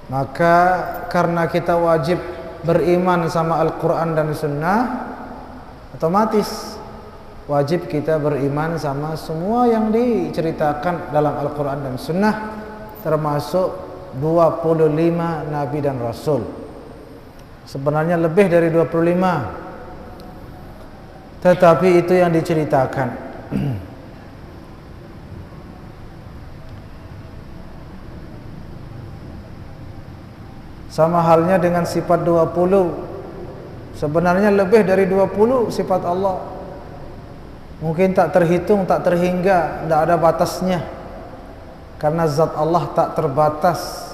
Maka karena kita wajib beriman sama Al-Quran dan Sunnah, otomatis wajib kita beriman sama semua yang diceritakan dalam Al-Quran dan Sunnah, termasuk 25 Nabi dan Rasul. Sebenarnya lebih dari 25, tetapi itu yang diceritakan. Sama halnya dengan sifat 20. Sebenarnya lebih dari 20 sifat Allah. Mungkin tak terhitung, tak terhingga, tidak ada batasnya. Karena zat Allah tak terbatas,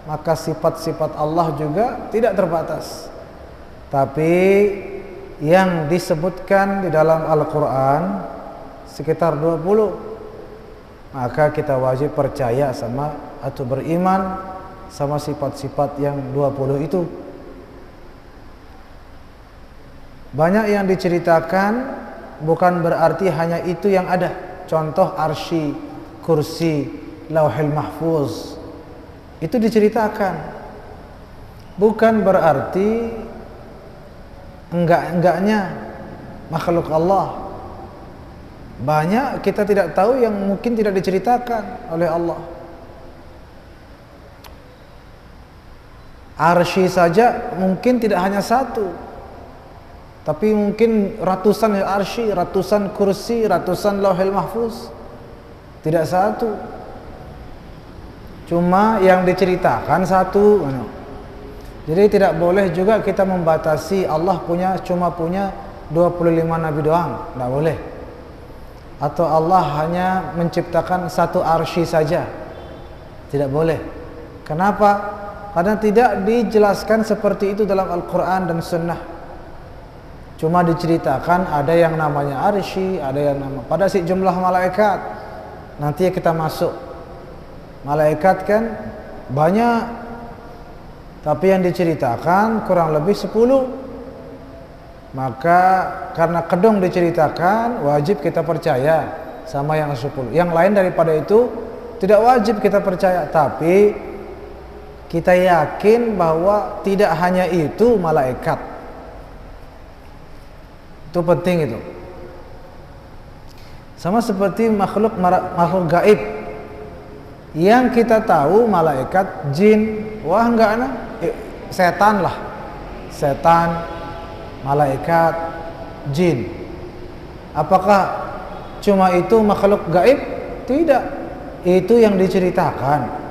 maka sifat-sifat Allah juga tidak terbatas. Tapi yang disebutkan di dalam Al-Quran sekitar 20. Maka kita wajib percaya sama atau beriman sama sifat-sifat yang 20 itu. Banyak yang diceritakan bukan berarti hanya itu yang ada. Contoh arsy, kursi, lauhil mahfuz, itu diceritakan. Bukan berarti enggak-enggaknya makhluk Allah. Banyak kita tidak tahu yang mungkin tidak diceritakan oleh Allah. Arsy saja mungkin tidak hanya satu, tapi mungkin ratusan arsy, ratusan kursi, ratusan lauhil mahfuz. Tidak satu, cuma yang diceritakan satu. Jadi tidak boleh juga kita membatasi Allah cuma punya 25 nabi doang, tidak boleh. Atau Allah hanya menciptakan satu arsy saja, tidak boleh. Kenapa? Karena tidak dijelaskan seperti itu dalam Al-Quran dan Sunnah. Cuma diceritakan ada yang namanya arsy, ada yang nama pada si jumlah malaikat. Nanti kita masuk. Malaikat kan banyak, tapi yang diceritakan kurang lebih 10. Maka karena kedong diceritakan, wajib kita percaya sama yang 10. Yang lain daripada itu tidak wajib kita percaya, tapi kita yakin bahwa tidak hanya itu malaikat. Itu penting itu. Sama seperti makhluk gaib. Yang kita tahu malaikat, jin, wah enggak setan lah. Setan, malaikat, jin. Apakah cuma itu makhluk gaib? Tidak. Itu yang diceritakan.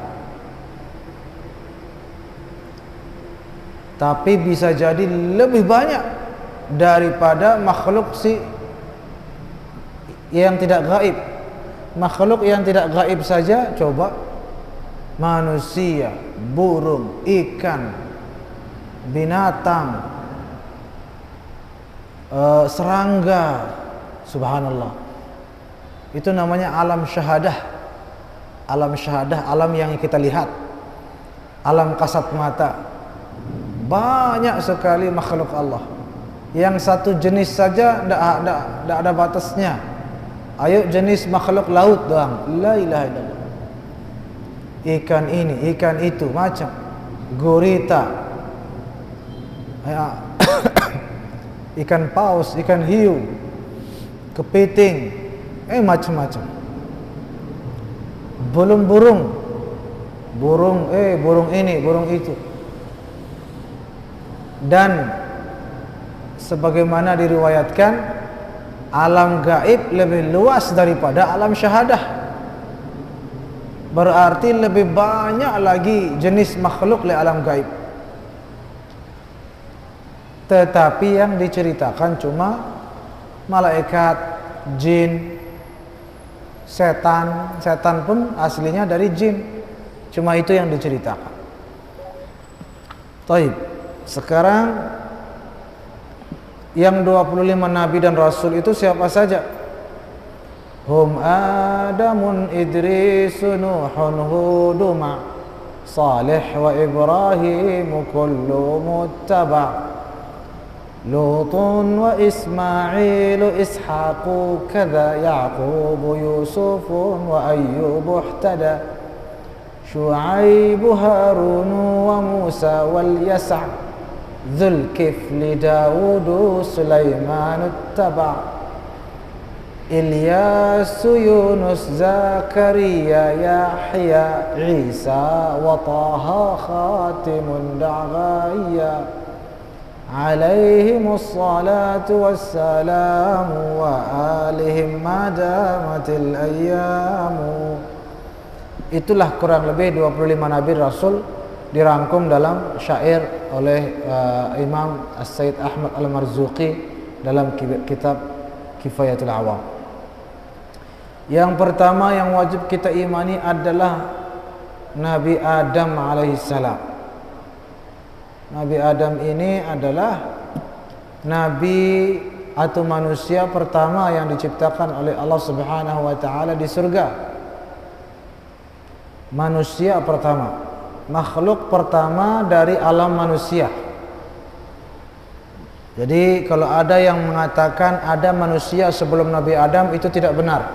Tapi bisa jadi lebih banyak daripada makhluk yang tidak gaib. Makhluk yang tidak gaib saja, coba manusia, burung, ikan, binatang, serangga, subhanallah. Itu namanya alam syahadah. Alam syahadah, alam yang kita lihat, alam kasat mata. Banyak sekali makhluk Allah. Yang satu jenis saja tidak ada batasnya. Ayo jenis makhluk laut doang, la ilaha illallah. Ikan ini, ikan itu, macam gurita, ikan paus, ikan hiu, kepiting, macam-macam. Belum burung ini, burung itu. Dan sebagaimana diriwayatkan, alam gaib lebih luas daripada alam syahadah. Berarti lebih banyak lagi jenis makhluk di alam gaib. Tetapi yang diceritakan cuma malaikat, jin, setan. Setan pun aslinya dari jin. Cuma itu yang diceritakan. Taib. Sekarang yang 25 nabi dan rasul itu siapa saja? Hum Adamun, Idris, Nuhun, Hud, Salih wa Ibrahim kullu muttaba, Lutun wa Ismail, Ishaq kadha, Yaqub, Yusuf wa Ayyub ihtada, شعيب هارون وموسى واليسع ذو الكفل داود سليمان اتبع إلياس يونس زكريا يحيى عيسى وطه خاتم دعغايا عليهم الصلاة والسلام وآلهم ما دامت الأيام. Itulah kurang lebih 25 Nabi Rasul dirangkum dalam syair oleh Imam As-Sayyid Ahmad Al-Marzuqi dalam kitab Kifayatul Awam. Yang pertama yang wajib kita imani adalah Nabi Adam alaihissalam. Nabi Adam ini adalah Nabi atau manusia pertama yang diciptakan oleh Allah Subhanahu wa Ta'ala di surga. Manusia pertama, makhluk pertama dari alam manusia. Jadi kalau ada yang mengatakan ada manusia sebelum Nabi Adam, itu tidak benar.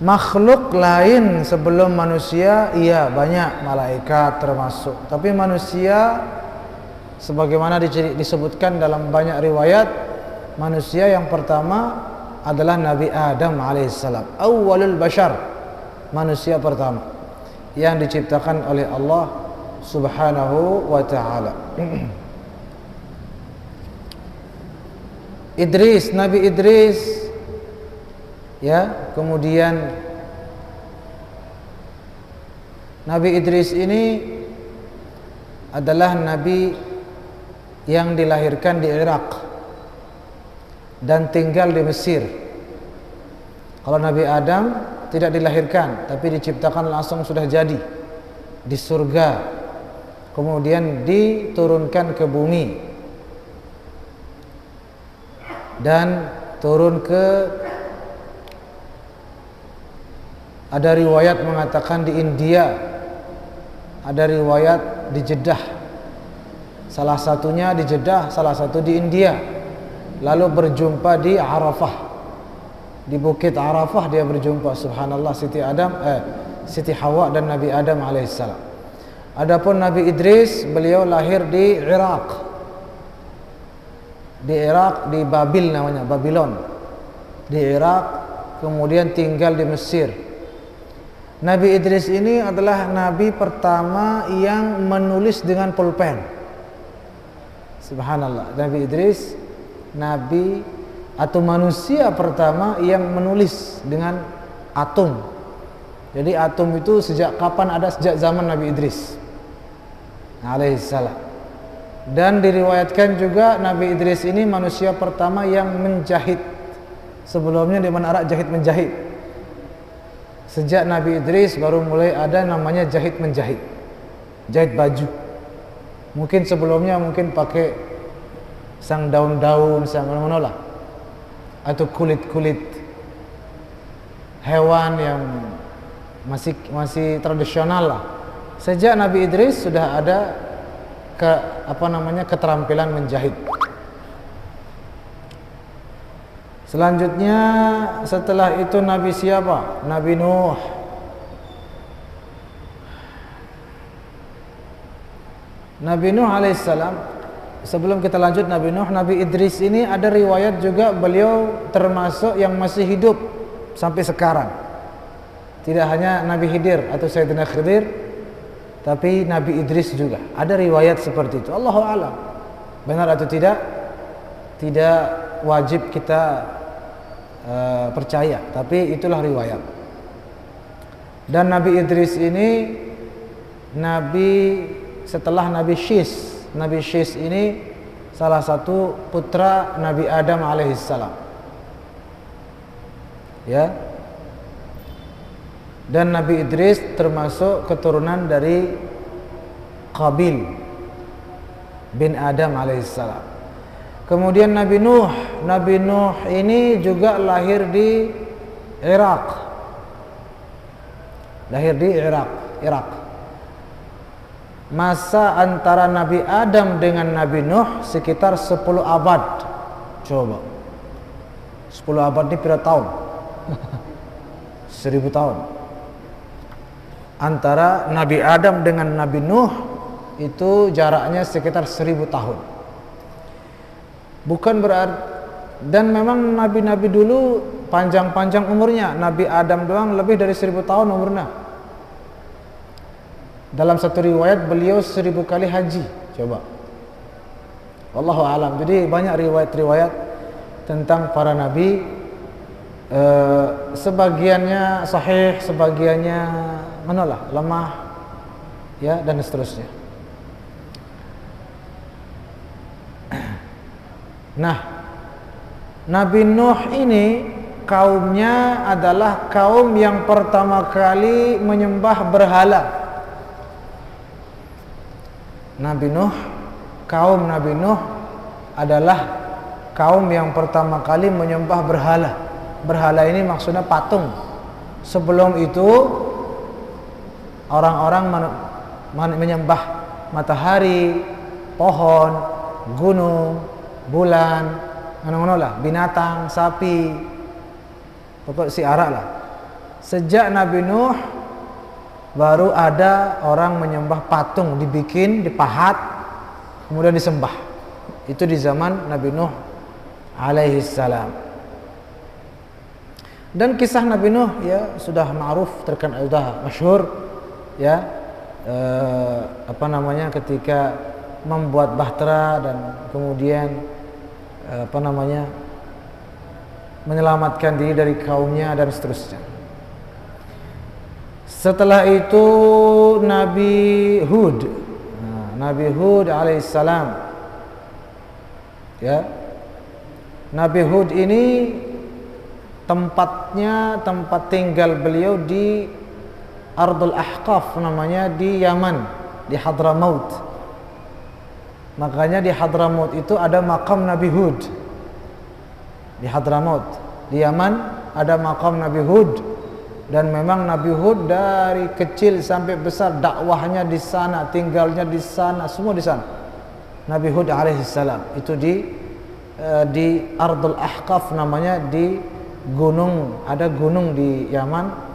Makhluk lain sebelum manusia, iya banyak, malaikat termasuk. Tapi manusia sebagaimana disebutkan dalam banyak riwayat, manusia yang pertama adalah Nabi Adam alaihissalam, awwalul bashar, manusia pertama yang diciptakan oleh Allah Subhanahu wa Ta'ala. Idris, Nabi Idris, ya, kemudian Nabi Idris ini adalah nabi yang dilahirkan di Irak dan tinggal di Mesir. Kalau Nabi Adam tidak dilahirkan, tapi diciptakan langsung sudah jadi di surga, kemudian diturunkan ke bumi dan turun ke, ada riwayat mengatakan di India, ada riwayat di Jeddah, salah satunya di Jeddah, salah satu di India, lalu berjumpa di Arafah. Di Bukit Arafah dia berjumpa, subhanallah, Siti Hawa dan Nabi Adam alaihissalam. Adapun Nabi Idris, beliau lahir di Irak. Di Irak, di Babil namanya, Babylon. Di Irak, kemudian tinggal di Mesir. Nabi Idris ini adalah nabi pertama yang menulis dengan pulpen. Subhanallah, Nabi Idris nabi atau manusia pertama yang menulis dengan atom. Jadi atom itu sejak kapan ada? Sejak zaman Nabi Idris alaihissalam. Dan diriwayatkan juga Nabi Idris ini manusia pertama yang menjahit. Sebelumnya di mana jahit menjahit. Sejak Nabi Idris baru mulai ada namanya jahit menjahit, jahit baju. Mungkin sebelumnya mungkin pakai sang daun-daun, sang mana-mana, atau kulit-kulit hewan yang masih tradisional lah. Sejak Nabi Idris sudah ada keterampilan menjahit. Selanjutnya setelah itu Nabi siapa? Nabi Nuh. Nabi Nuh alaihissalam. Sebelum kita lanjut Nabi Nuh, Nabi Idris ini ada riwayat juga beliau termasuk yang masih hidup sampai sekarang. Tidak hanya Nabi Khidir atau Sayyidina Khidir, tapi Nabi Idris juga. Ada riwayat seperti itu. Allahu a'lam. Benar atau tidak? Tidak wajib kita percaya, tapi itulah riwayat. Dan Nabi Idris ini nabi setelah Nabi Syis. Nabi Syis ini salah satu putra Nabi Adam alaihissalam. Ya. Dan Nabi Idris termasuk keturunan dari Qabil bin Adam alaihissalam. Kemudian Nabi Nuh. Nabi Nuh ini juga lahir di Irak. Lahir di Irak. Masa antara Nabi Adam dengan Nabi Nuh sekitar 10 abad. Coba 10 abad ini berapa tahun? 1000 tahun. antara Nabi Adam dengan Nabi Nuh itu jaraknya sekitar 1000 tahun. Bukan berarti, dan memang nabi-nabi dulu panjang-panjang umurnya. Nabi Adam doang lebih dari 1000 tahun umurnya. Dalam satu riwayat beliau 1000 kali haji. Coba, wallahu alam. Jadi banyak riwayat-riwayat tentang para nabi. Sebagiannya sahih, sebagiannya menolak, lemah, ya, dan seterusnya. Nah, Nabi Nuh ini kaumnya adalah kaum yang pertama kali menyembah berhala. Kaum Nabi Nuh adalah kaum yang pertama kali menyembah berhala. Berhala ini maksudnya patung. Sebelum itu orang-orang menyembah matahari, pohon, gunung, bulan, binatang, sapi, pokok siarak lah. Sejak Nabi Nuh baru ada orang menyembah patung, dibikin, dipahat, kemudian disembah. Itu di zaman Nabi Nuh alaihi salam. Dan kisah Nabi Nuh ya sudah ma'ruf, terkenal, sudah masyhur ya. Ketika membuat bahtera dan kemudian menyelamatkan diri dari kaumnya dan seterusnya. Setelah itu Nabi Hud, Nabi Hud alaihissalam, ya, Nabi Hud ini tempat tinggal beliau di Ardul Ahqaf, namanya di Yaman, di Hadramaut. Makanya di Hadramaut itu ada makam Nabi Hud. Di Hadramaut, di Yaman ada makam Nabi Hud. Dan memang Nabi Hud dari kecil sampai besar dakwahnya di sana, tinggalnya di sana, semua di sana. Nabi Hud alaihissalam itu di Ardul Ahqaf, namanya, di gunung, ada gunung di Yaman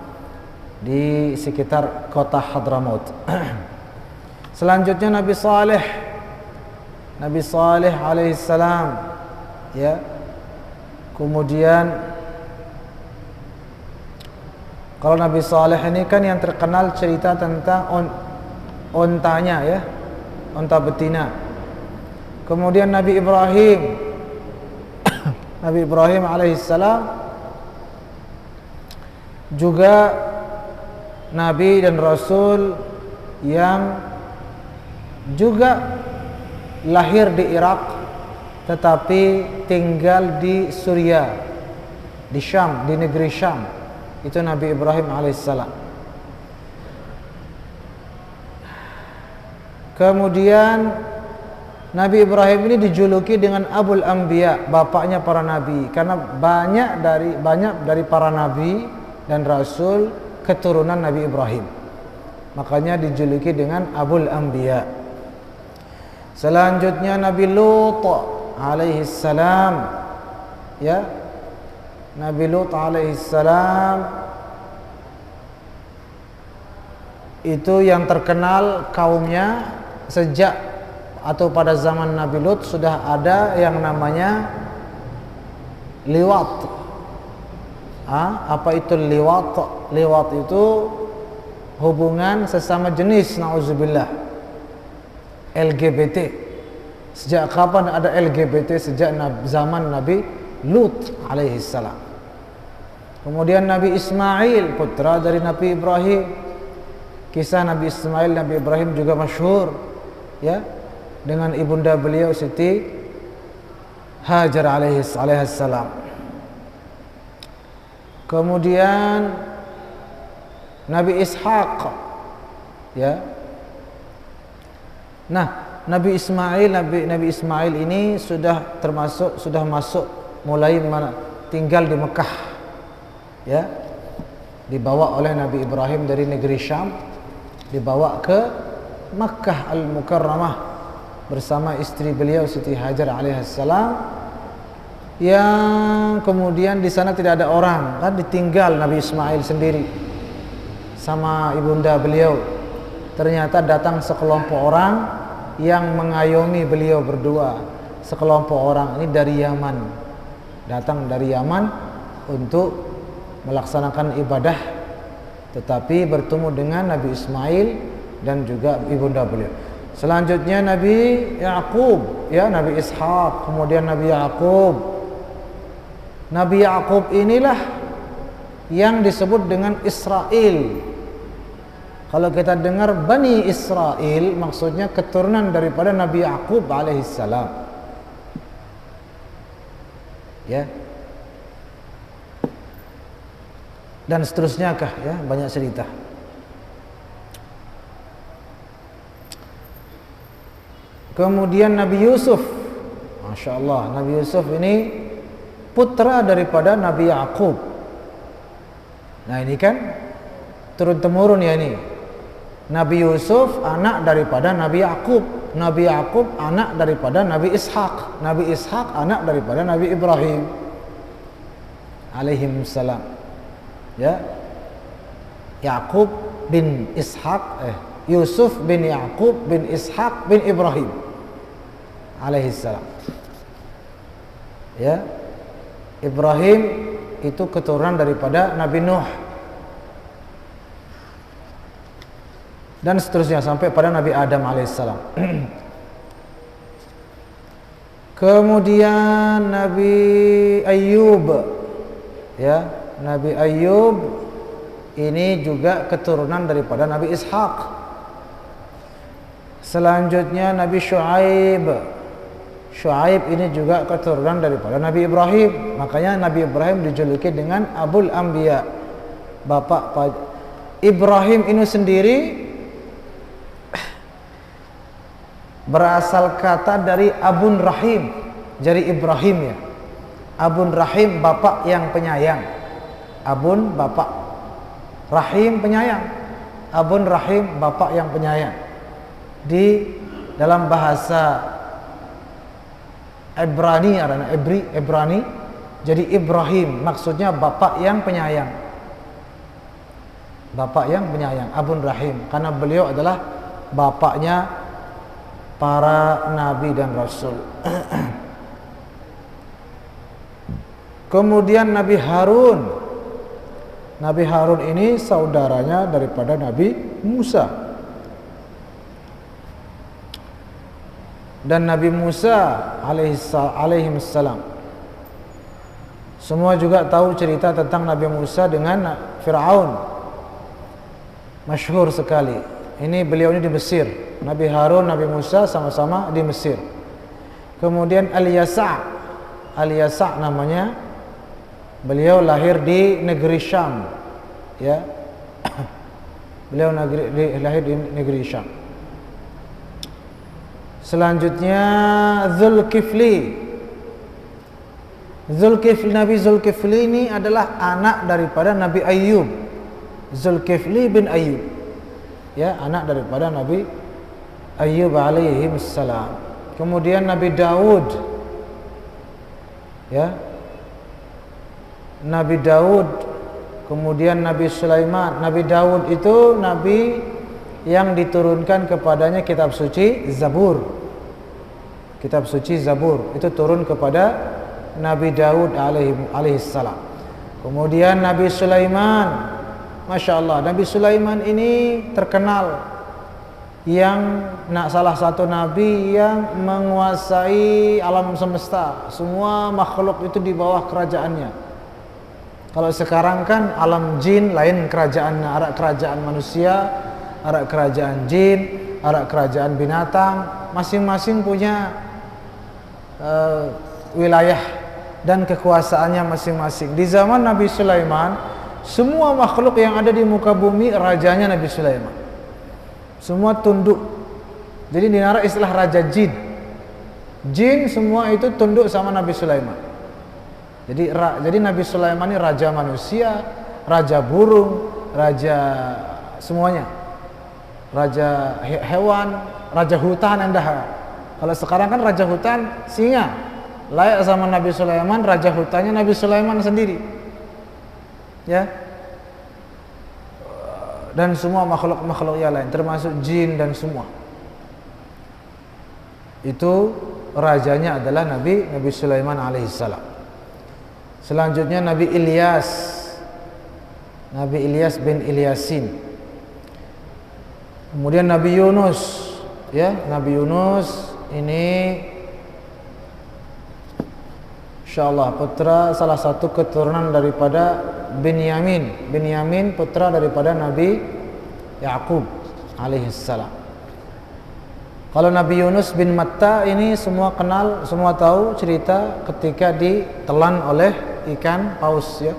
di sekitar kota Hadramaut. Selanjutnya Nabi Saleh alaihissalam, ya. Kemudian kalau Nabi Saleh ini kan yang terkenal cerita tentang ontanya, ya, onta betina. Kemudian Nabi Ibrahim alaihissalam juga Nabi dan Rasul yang juga lahir di Irak tetapi tinggal di Suriah, di Syam, di negeri Syam. Itu Nabi Ibrahim alaihissalam. Kemudian Nabi Ibrahim ini dijuluki dengan Abul Anbiya, bapaknya para nabi, karena banyak dari para nabi dan rasul keturunan Nabi Ibrahim. Makanya dijuluki dengan Abul Anbiya. Selanjutnya Nabi Lut alaihi salam, ya. Nabi Lut alaihi salam itu yang terkenal kaumnya sejak atau pada zaman Nabi Lut sudah ada yang namanya liwat. Apa itu liwat? Liwat itu hubungan sesama jenis, na'udzubillah. LGBT. Sejak kapan ada LGBT? Sejak zaman Nabi Lut alaihi salam. Kemudian Nabi Ismail, putra dari Nabi Ibrahim. Kisah Nabi Ismail, Nabi Ibrahim juga masyhur, ya, dengan ibunda beliau Siti Hajar alaihi salam. Kemudian Nabi Ishaq, ya. Nah, Nabi Ismail ini sudah masuk mulai tinggal di Mekah, ya. Dibawa oleh Nabi Ibrahim dari negeri Syam, dibawa ke Makkah Al-Mukarramah bersama istri beliau Siti Hajar alaihissalam, yang kemudian di sana tidak ada orang, kan ditinggal Nabi Ismail sendiri sama ibunda beliau. Ternyata datang sekelompok orang yang mengayomi beliau berdua. Sekelompok orang ini dari Yaman, datang dari Yaman untuk melaksanakan ibadah, tetapi bertemu dengan Nabi Ismail dan juga ibunda beliau. Selanjutnya Nabi Yaqub, ya, Nabi Ishaq, kemudian Nabi Yaqub. Nabi Yaqub inilah yang disebut dengan Israel. Kalau kita dengar Bani Israel, maksudnya keturunan daripada Nabi Yaqub alaihissalam. Ya. Dan seterusnya kah, ya, banyak cerita. Kemudian Nabi Yusuf, Masya Allah, Nabi Yusuf ini putra daripada Nabi Yaqub. Nah ini kan turun temurun ya ini. Nabi Yusuf anak daripada Nabi Yaqub, Nabi Yaqub anak daripada Nabi Ishaq, Nabi Ishaq anak daripada Nabi Ibrahim alaihissalam. Ya, Yaqub bin Ishaq, Yusuf bin Yaqub bin Ishaq bin Ibrahim alaihissalam. Ya, Ibrahim itu keturunan daripada Nabi Nuh dan seterusnya sampai pada Nabi Adam alaihissalam. Kemudian Nabi Ayyub, ya, Nabi Ayyub ini juga keturunan daripada Nabi Ishaq. Selanjutnya Nabi Shu'aib. Shu'aib ini juga keturunan daripada Nabi Ibrahim. Makanya Nabi Ibrahim dijuluki dengan Abul Anbiya, bapak Ibrahim ini sendiri berasal kata dari Abun Rahim, jadi Ibrahim ya. Abun Rahim, bapak yang penyayang. Abun, bapak. Rahim, penyayang. Abun Rahim, bapak yang penyayang. Di dalam bahasa Ibrani, Ibrani, jadi Ibrahim maksudnya bapak yang penyayang. Bapak yang penyayang, Abun Rahim, karena beliau adalah bapaknya para nabi dan rasul. Kemudian Nabi Harun. Nabi Harun ini saudaranya daripada Nabi Musa. Dan Nabi Musa alaihissalam. Semua juga tahu cerita tentang Nabi Musa dengan Fir'aun. Masyhur sekali. Ini beliau ini di Mesir. Nabi Harun, Nabi Musa sama-sama di Mesir. Kemudian Al-Yasa' namanya. Beliau lahir di negeri Syam, ya. Beliau lahir di negeri Syam. Selanjutnya Zulkifli. Nabi Zulkifli ini adalah anak daripada Nabi Ayyub. Zulkifli bin Ayyub, ya, anak daripada Nabi Ayyub alaihissalam. Kemudian Nabi Daud, ya, Nabi Daud, kemudian Nabi Sulaiman. Nabi Daud itu nabi yang diturunkan kepadanya kitab suci Zabur. Kitab suci Zabur itu turun kepada Nabi Daud alaihissalam. Kemudian Nabi Sulaiman, Masya Allah, Nabi Sulaiman ini terkenal yang salah satu nabi yang menguasai alam semesta. Semua makhluk itu di bawah kerajaannya. Kalau sekarang kan alam jin lain kerajaannya, ada kerajaan manusia, ada kerajaan jin, ada kerajaan binatang, masing-masing punya wilayah dan kekuasaannya masing-masing. Di zaman Nabi Sulaiman, semua makhluk yang ada di muka bumi rajanya Nabi Sulaiman. Semua tunduk. Jadi dinara istilah raja jin. Jin semua itu tunduk sama Nabi Sulaiman. Jadi Nabi Sulaiman ini raja manusia, raja burung, raja semuanya. Raja hewan, raja hutan Anda. Kalau sekarang kan raja hutan singa. Layak sama Nabi Sulaiman, raja hutannya Nabi Sulaiman sendiri. Ya. dan semua makhluk-makhluk yang lain, termasuk jin dan semua. Itu rajanya adalah Nabi Sulaiman alaihissalam. Selanjutnya Nabi Ilyas bin Ilyasin. Kemudian Nabi Yunus, ya, Nabi Yunus ini insyaallah putra salah satu keturunan daripada Binyamin putra daripada Nabi Yakub alaihissalam. Kalau Nabi Yunus bin Matta ini semua kenal, semua tahu cerita ketika ditelan oleh ikan paus, ya.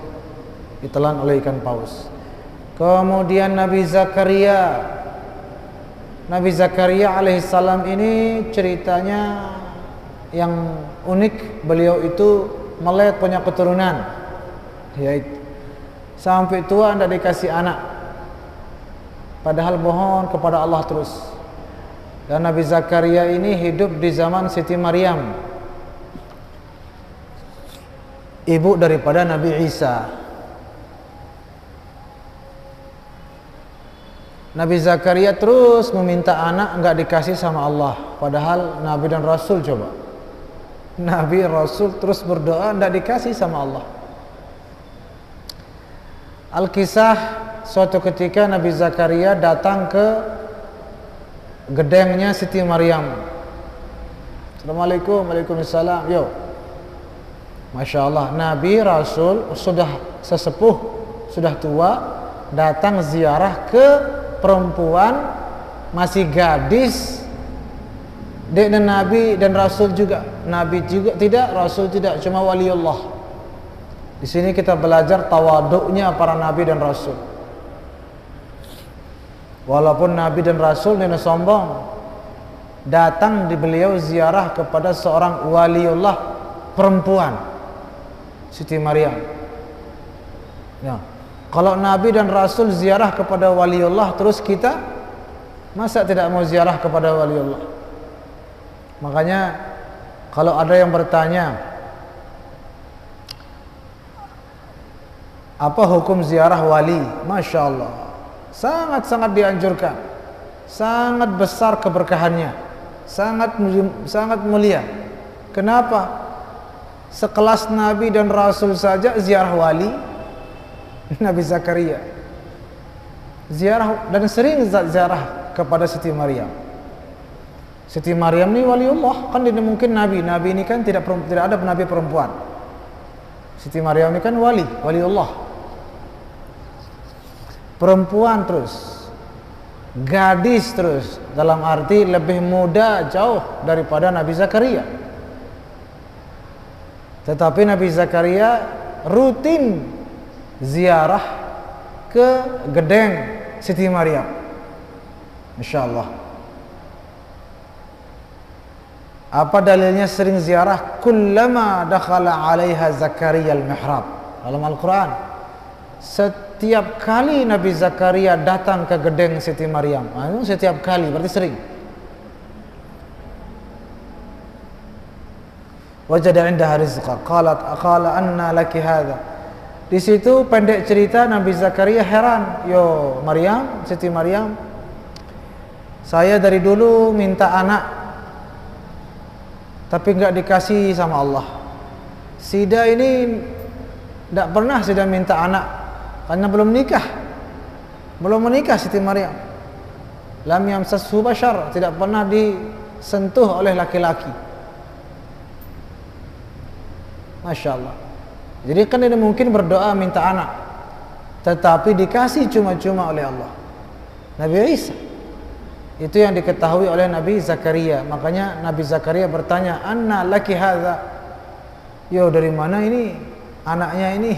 Ditelan oleh ikan paus. Kemudian Nabi Zakaria alaihissalam ini ceritanya yang unik. Beliau itu melek punya keturunan, yaitu sampai tua tidak dikasih anak, padahal mohon kepada Allah terus. Dan Nabi Zakaria ini hidup di zaman Siti Maryam, ibu daripada Nabi Isa. Nabi Zakaria terus meminta anak, enggak dikasih sama Allah, padahal Nabi dan Rasul. Coba, Nabi Rasul terus berdoa, enggak dikasih sama Allah. Al-Kisah, suatu ketika Nabi Zakaria datang ke gedengnya Siti Maryam. Assalamualaikum, waalaikumsalam. Yo, Masya Allah, Nabi Rasul sudah sesepuh, sudah tua, datang ziarah ke perempuan masih gadis. Dan Nabi dan Rasul juga, Nabi juga tidak, Rasul tidak, cuma waliullah. Di sini kita belajar tawaduknya para Nabi dan Rasul. Walaupun Nabi dan Rasul ini sombong, datang di beliau ziarah kepada seorang waliullah perempuan, Siti Maryam. Ya. Kalau Nabi dan Rasul ziarah kepada waliullah, terus kita masa tidak mau ziarah kepada waliullah? Makanya kalau ada yang bertanya, apa hukum ziarah wali? Masya Allah, sangat-sangat dianjurkan, sangat besar keberkahannya, sangat mulia. Kenapa? Sekelas Nabi dan Rasul saja ziarah wali. Nabi Zakaria ziarah dan sering ziarah kepada Siti Maryam. Siti Maryam ini waliullah, kan tidak mungkin Nabi ini kan tidak ada Nabi perempuan. Siti Maryam ini kan waliullah, perempuan terus, gadis terus, dalam arti lebih muda jauh daripada Nabi Zakaria. Tetapi Nabi Zakaria rutin ziarah ke gedeng Siti Maryam. Masya Allah. Apa dalilnya sering ziarah? Kullama dakhala 'alaiha Zakaria al-mihrab. Dalam Al-Quran, setiap kali Nabi Zakaria datang ke gedeng Siti Maryam, setiap kali berarti sering. Wajada 'indaha rizqa, qala anna laki hadha. Di situ pendek cerita Nabi Zakaria heran, yo Maryam, Siti Maryam, saya dari dulu minta anak, tapi enggak dikasih sama Allah. Sida ini tidak pernah Sida minta anak, karena belum menikah Siti Maryam. Lam yamsashu bashar, tidak pernah disentuh oleh laki-laki. Masya Allah. Jadi kan tidak mungkin berdoa minta anak, tetapi dikasih cuma-cuma oleh Allah. Nabi Isa itu yang diketahui oleh Nabi Zakaria. Makanya Nabi Zakaria bertanya, anna laki hadza, yo dari mana ini anaknya ini,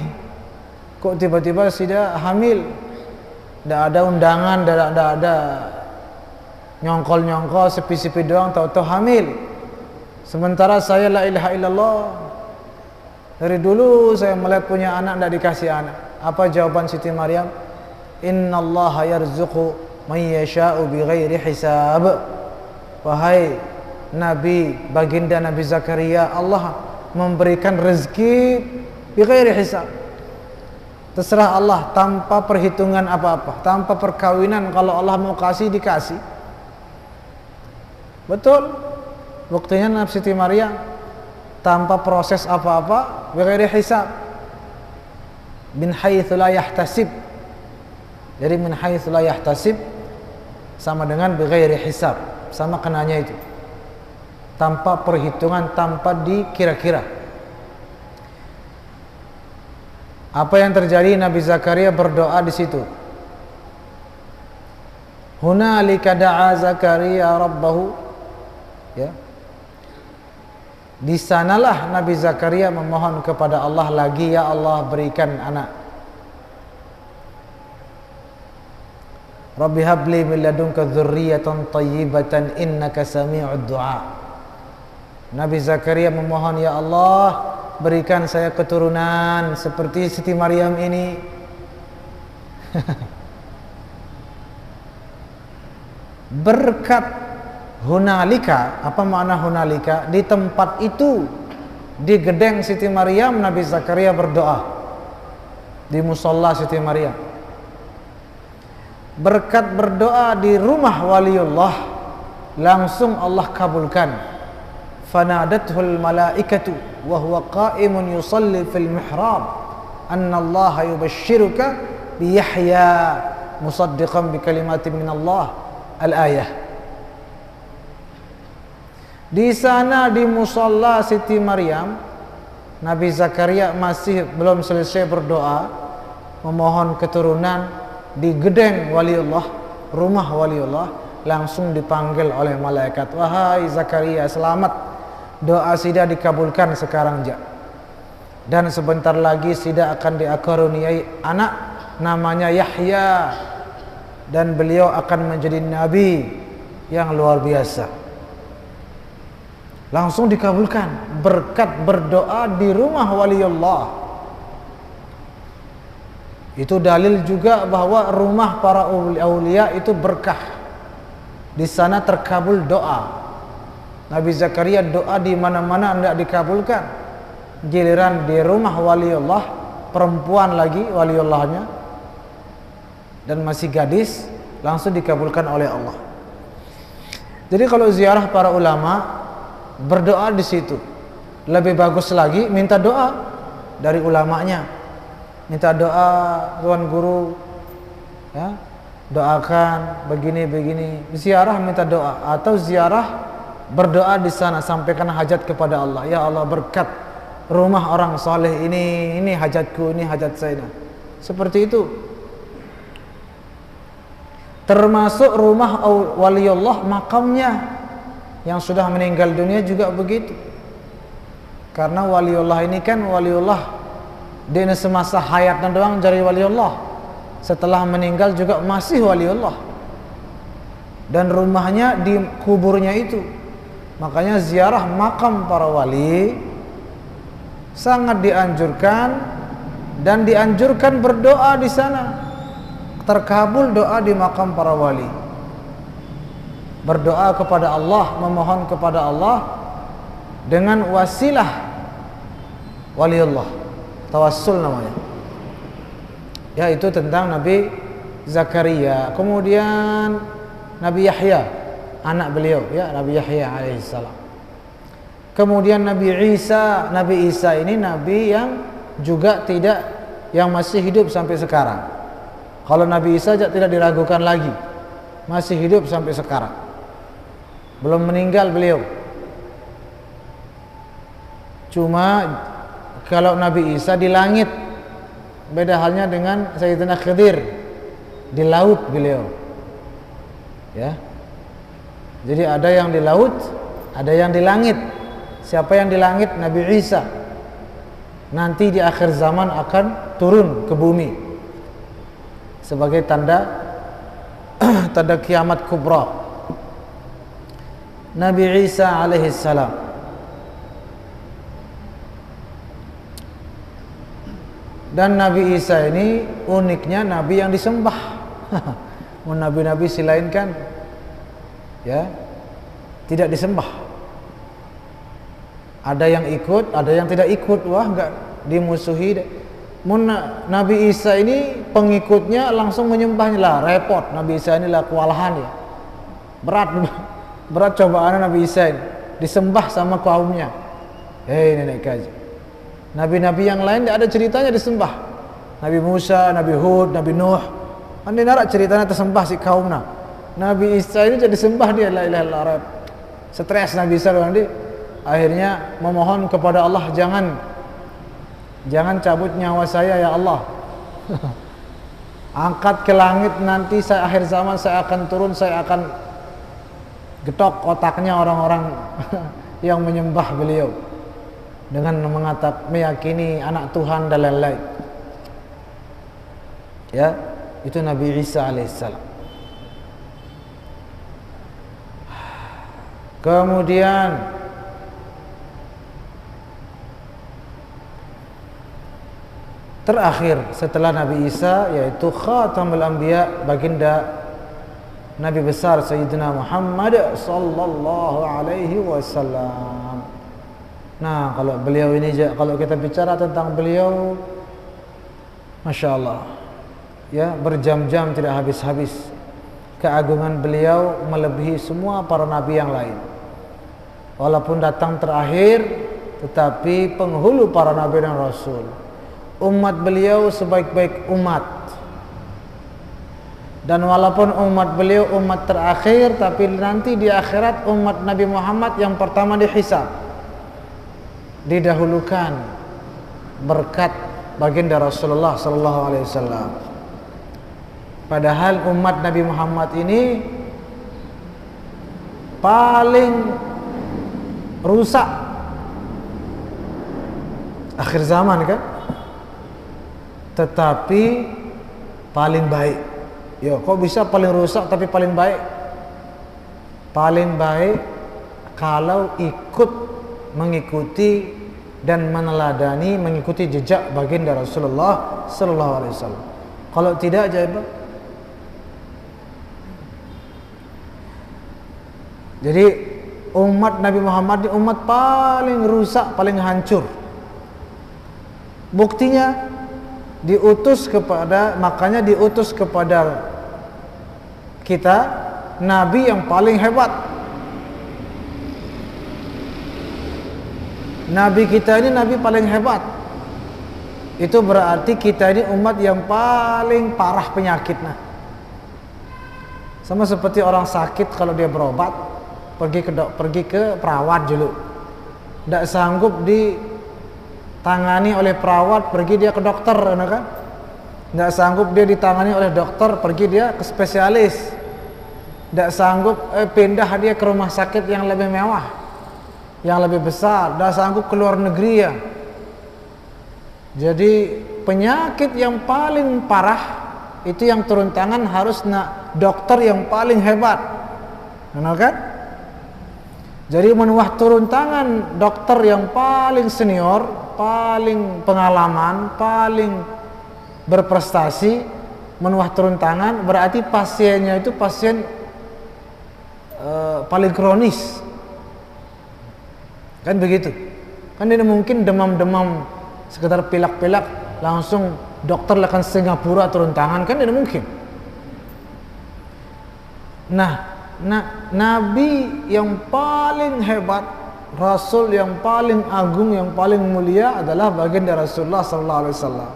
kok tiba-tiba sudah hamil? Tidak ada undangan, tidak ada nyongkol sepi-sepi doang, tahu-tahu hamil. Sementara saya la ilaha illallah, dari dulu saya melihat punya anak, tidak dikasih anak. Apa jawaban Siti Maryam? Innallaha yarzuqu man yasha'u bighairi hisab. Wahai Nabi, baginda Nabi Zakaria, Allah memberikan rezeki bighairi hisab, Terserah Allah, tanpa perhitungan apa-apa, tanpa perkawinan. Kalau Allah mau kasih, dikasih. Betul. Buktinya Nabi Siti Maryam tanpa proses apa-apa, bighairi hisab, min haitsu la yahtasib. Jadi min haitsu la yahtasib sama dengan bighairi hisab, sama kenanya itu. Tanpa perhitungan, tanpa dikira-kira. Apa yang terjadi? Nabi Zakaria berdoa di situ. Hunalika da'a Zakaria rabbahu. Ya. Di sanalah Nabi Zakaria memohon kepada Allah lagi, ya Allah berikan anak. Rabbi habli min ladunka dzurriyyatan thayyibatan innaka sami'ud du'a. Nabi Zakaria memohon, ya Allah berikan saya keturunan seperti Siti Maryam ini. Berkat hunalika, apa makna hunalika? Di tempat itu, di gedeng Siti Maryam, Nabi Zakaria berdoa di musalla Siti Maryam. Berkat berdoa di rumah waliullah, langsung Allah kabulkan. Fanadathul malaikatu wa huwa qa'imun yusalli fil mihrab anna Allah yubashshiruka bi Yahya musaddiqan bi kalimatin min Allah. Al-ayah. Di sana di musalla Siti Maryam, Nabi Zakaria masih belum selesai berdoa, memohon keturunan di gedeng waliullah, rumah waliullah, langsung dipanggil oleh malaikat. Wahai Zakaria, selamat. Doa Sida dikabulkan sekarang ja. Dan sebentar lagi Sida akan diakaruniai anak namanya Yahya, dan beliau akan menjadi nabi yang luar biasa. Langsung dikabulkan berkat berdoa di rumah waliullah. Itu dalil juga bahwa rumah para aulia itu berkah. Di sana terkabul doa. Nabi Zakaria doa di mana-mana tidak dikabulkan. Giliran di rumah waliullah, perempuan lagi waliullahnya dan masih gadis, langsung dikabulkan oleh Allah. Jadi kalau ziarah para ulama, berdoa di situ. Lebih bagus lagi minta doa dari ulamanya. Minta doa, tuan guru, ya, doakan begini-begini. Ziarah minta doa, atau ziarah berdoa di sana, sampaikan hajat kepada Allah. Ya Allah, berkat rumah orang saleh ini hajatku, ini hajat saya. Seperti itu. Termasuk rumah waliullah, makamnya yang sudah meninggal dunia juga begitu. Karena waliullah ini kan waliullah di semasa hayatnya doang jadi waliullah, setelah meninggal juga masih waliullah, dan rumahnya di kuburnya itu. Makanya ziarah makam para wali sangat dianjurkan, dan dianjurkan berdoa di sana. Terkabul doa di makam para wali. Berdoa kepada Allah, memohon kepada Allah dengan wasilah waliullah. Tawassul namanya. Ya, itu tentang Nabi Zakaria. Kemudian Nabi Yahya, anak beliau, ya, Nabi Yahya alaihissalam. Kemudian Nabi Isa. Nabi Isa ini nabi yang juga tidak, yang masih hidup sampai sekarang. Kalau Nabi Isa tidak diragukan lagi, masih hidup sampai sekarang, belum meninggal beliau. Cuma kalau Nabi Isa di langit, beda halnya dengan Sayyidina Khidir, di laut beliau, ya. Jadi ada yang di laut, ada yang di langit. Siapa yang di langit? Nabi Isa. Nanti di akhir zaman akan turun ke bumi sebagai tanda tanda kiamat kubra. Nabi Isa alaihissalam. Dan Nabi Isa ini uniknya nabi yang disembah. Nabi-nabi si lain kan, ya, tidak disembah. Ada yang ikut, ada yang tidak ikut. Wah, enggak, dimusuhi. Nabi Isa ini pengikutnya langsung menyembahnya lah, repot. Nabi Isa ini lah kewalahan ya. Berat cobaan Nabi Isa ini, disembah sama kaumnya. Nenek kaji. Nabi-nabi yang lain tidak ada ceritanya disembah. Nabi Musa, Nabi Hud, Nabi Nuh, anda narak ceritanya tersembah si kaumnya. Nabi Isa ini jadi sembah dia, la ilaha illallah. Stres Nabi Isa nanti akhirnya memohon kepada Allah, jangan cabut nyawa saya ya Allah. Angkat ke langit, nanti saya akhir zaman saya akan turun, saya akan getok otaknya orang-orang yang menyembah beliau dengan meyakini anak Tuhan dan lain-lain. Ya, itu Nabi Isa alaihissalam. Kemudian terakhir setelah Nabi Isa yaitu Khatamul Anbiya, baginda Nabi besar Sayyidina Muhammad sallallahu alaihi wasallam. Nah, kalau beliau ini, kalau kita bicara tentang beliau, Masya Allah, ya, berjam-jam tidak habis-habis. Keagungan beliau melebihi semua para nabi yang lain. Walaupun datang terakhir, tetapi penghulu para nabi dan rasul. Umat beliau sebaik-baik umat. Dan walaupun umat beliau umat terakhir, tapi nanti di akhirat umat Nabi Muhammad yang pertama dihisab, didahulukan berkat baginda Rasulullah sallallahu alaihi wasallam. Padahal umat Nabi Muhammad ini paling rusak akhir zaman kan, tetapi paling baik. Ya, kok bisa paling rusak tapi paling baik? Paling baik kalau ikut mengikuti dan meneladani, mengikuti jejak baginda Rasulullah sallallahu alaihi wasallam. Kalau tidak, jawab. Jadi umat Nabi Muhammad ini umat paling rusak, paling hancur. Buktinya makanya diutus kepada kita nabi yang paling hebat. Nabi kita ini nabi paling hebat. Itu berarti kita ini umat yang paling parah penyakitnya. Sama seperti orang sakit, kalau dia berobat, pergi ke perawat dulu. Tidak sanggup ditangani oleh perawat, pergi dia ke dokter, kan? Tidak sanggup dia ditangani oleh dokter, pergi dia ke spesialis. Tidak sanggup pindah dia ke rumah sakit yang lebih mewah, yang lebih besar. Tidak sanggup ke luar negeri ya. Jadi penyakit yang paling parah itu yang turun tangan harus dokter yang paling hebat, kan? Jadi menuah turun tangan dokter yang paling senior, paling pengalaman, paling berprestasi, menuah turun tangan, berarti pasiennya itu pasien paling kronis. Kan begitu. Kan tidak mungkin demam-demam sekedar pilak-pilak langsung dokter lakukan Singapura turun tangan, kan tidak mungkin. Nah, nabi yang paling hebat, rasul yang paling agung, yang paling mulia adalah baginda Rasulullah sallallahu alaihi wasallam.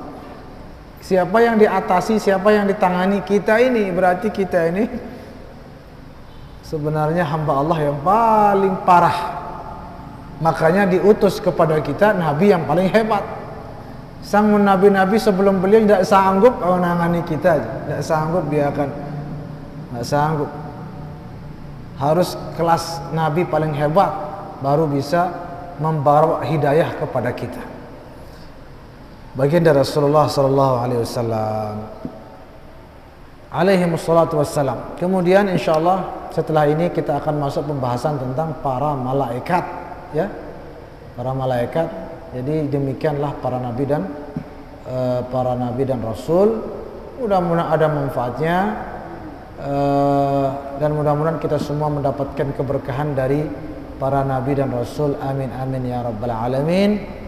Siapa yang diatasi, siapa yang ditangani kita ini, berarti kita ini sebenarnya hamba Allah yang paling parah. Makanya diutus kepada kita nabi yang paling hebat. Sang nabi-nabi sebelum beliau tidak sanggup menangani kita, tidak sanggup, dia akan tidak sanggup. Harus kelas nabi paling hebat baru bisa membawa hidayah kepada kita. Baginda Rasulullah sallallahu alaihi wasallam alaihi wassalatu wassalam. Kemudian insyaallah setelah ini kita akan masuk pembahasan tentang para malaikat, ya. Para malaikat. Jadi demikianlah para nabi dan rasul. Mudah-mudahan ada manfaatnya. Dan mudah-mudahan kita semua mendapatkan keberkahan dari para nabi dan rasul. Amin amin ya rabbal alamin.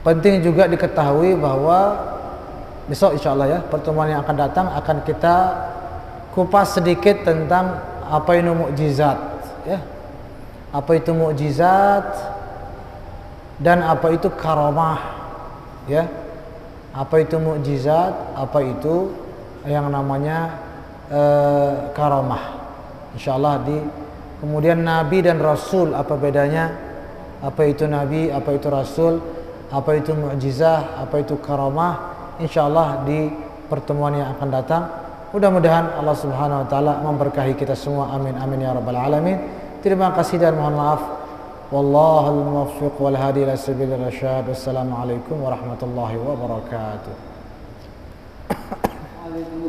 Penting juga diketahui bahwa besok insyaallah ya, pertemuan yang akan datang akan kita kupas sedikit tentang apa itu mukjizat ya. Apa itu mukjizat dan apa itu karamah ya. Apa itu mukjizat, apa itu yang namanya karamah. Insyaallah kemudian nabi dan rasul apa bedanya? Apa itu nabi, apa itu rasul, apa itu mukjizah, apa itu karamah? Insyaallah di pertemuan yang akan datang. Mudah-mudahan Allah Subhanahu wa taala memberkahi kita semua. Amin amin ya rabbal alamin. Terima kasih dan mohon maaf. Wallahul muwaffiq wal hadi ila sabilir rasyad. Wassalamualaikum warahmatullahi wabarakatuh.